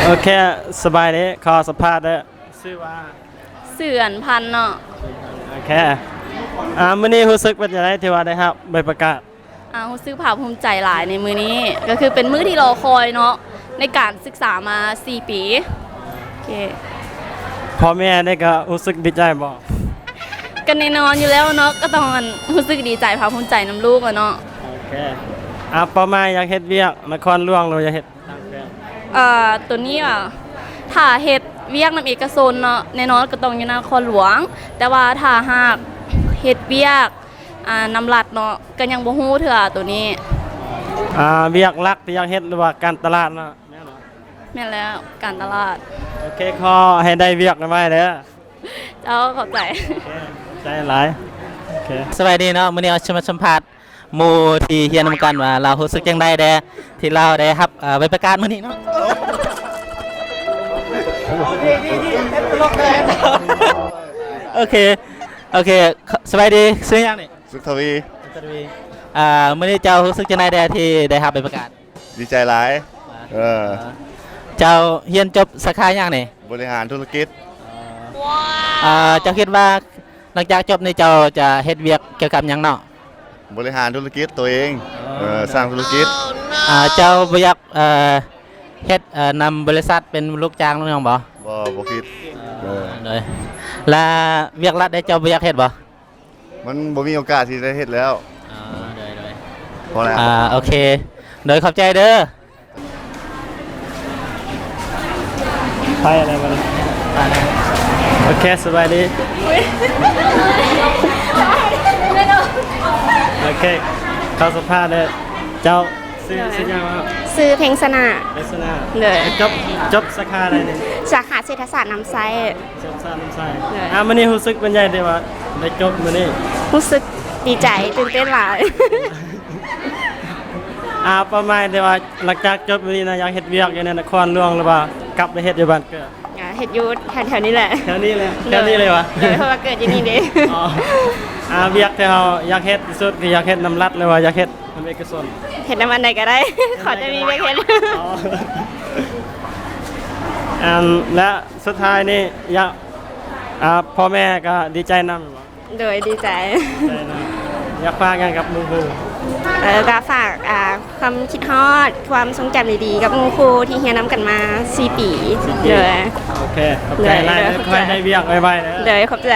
โอเคสบายดีขอสัมภาษณ์ได้ชื่อว่าเสื่อนพันเนาะโอเคมื้อนี้รู้สึกเป็นยังไงที่ว่าได้ครับใบประกาศรู้สึกภาคภูมิใจหลายในมื้อนี้ก็คือเป็นมื้อที่รอคอยเนาะในการศึกษามา4ปีโอเคพ่อแม่ได้ก็รู้สึกดีใจบ่กันแน่นอนอยู่แล้วเนาะก็ต้องรู้สึกดีใจภาคภูมิใจนำลูกเนาะโอเคเป้าหมายอยากเฮ็ดเวียกนครหลวงเราอยากเฮ็ดต่างแดนตัวนี้ถ้าเฮ็ดเวียกนำเอกชนเนาะแน่นอนก็ต้องอยู่นครหลวงแต่ว่าถ้าหากเฮ็ดเวียกนำรัฐเนาะก็ยังบ่ฮู้เถื่อตัวนี้เวียกลักที่อยากเฮ็ดหรือว่าการตลาดเนาะแม่นบ่แม่นแล้วการตลาดโอเคขอให้ได้เวียกไว้เด้อเจ้าขอบใจใจหลายโอเคสวัสดีเนาะมื้อนี้เอามาสัมภาษณ์หมู่ที่เฮียนนำกันว่าเรารู้สึกจังได๋ที่เราได้รับใบประกาศมื้อนี้เนาะโอเคสวัสดีชื่อหยังนี่สุขทวีมื้อนี้เจ้ารู้สึกจังได๋ที่ได้รับใบประกาศดีใจหลายเจ้าเรียนจบสาขาหยังนี่บริหารธุรกิจเจ้าคิดว่าหลังจากจบนี่เจ้าจะเฮ็ดเวียกเกี่ยวกับหยังเนาะบริหารธุรกิจตัวเองสร้างธุรกิจเจ้าบ่อยากเฮ็ดนำบริษัทเป็นลูกจ้างหรือยังบ่คิดเลยแล้วเวียกรัฐได้เจ้าบ่อยากเฮ็ดบ่มันบ่มีโอกาสที่จะเฮ็ดแล้วพอแล้วโอเคโดยขอบใจเด้อไปอะไรมาโอเคสบายดีโอเคเข้าสัมภาษณ์เลยเจ้าซื้อยังว่าซื้อเพลงสนาเลยจบสาขาอะไรเนี่ยสาขาเศรษฐศาสตร์น้ำไซมันนี่รู้สึกเป็นไงดีว่าได้จบมันนี่รู้สึกดีใจตื่นเต้นหลายประมาณดีว่าหลังจากจบมันนี่นะอยากเฮ็ดเวียกอยู่ในนครหลวงหรือว่ากลับไปเฮ็ดอยู่บ้านเกิดเฮ็ดอยู่แถวนี้แหละแถวนี้เลยวะเพราะว่าเกิดอยู่นี่เด้เวียกที่เราอยากเฮ็ดที่สุดคืออยากเฮ็ดน้ำรัดหรือว่าอยากเฮ็ดน้ำเอกชนเฮ็ดน้ำมันใดก็ได้ขอจะมีเวียกเฮ็ดและสุดท้ายนี่อยากพ่อแม่ก็ดีใจนำโดยดีใจอยากฝากกันกับลุงครูก็ฝากความคิดฮอดความทรงจำดีๆกับลุงครูที่เฮียนำกันมา4ปีเลยโอเคขอบใจหลายค่อยได้เวียกไวๆเลยขอบใจ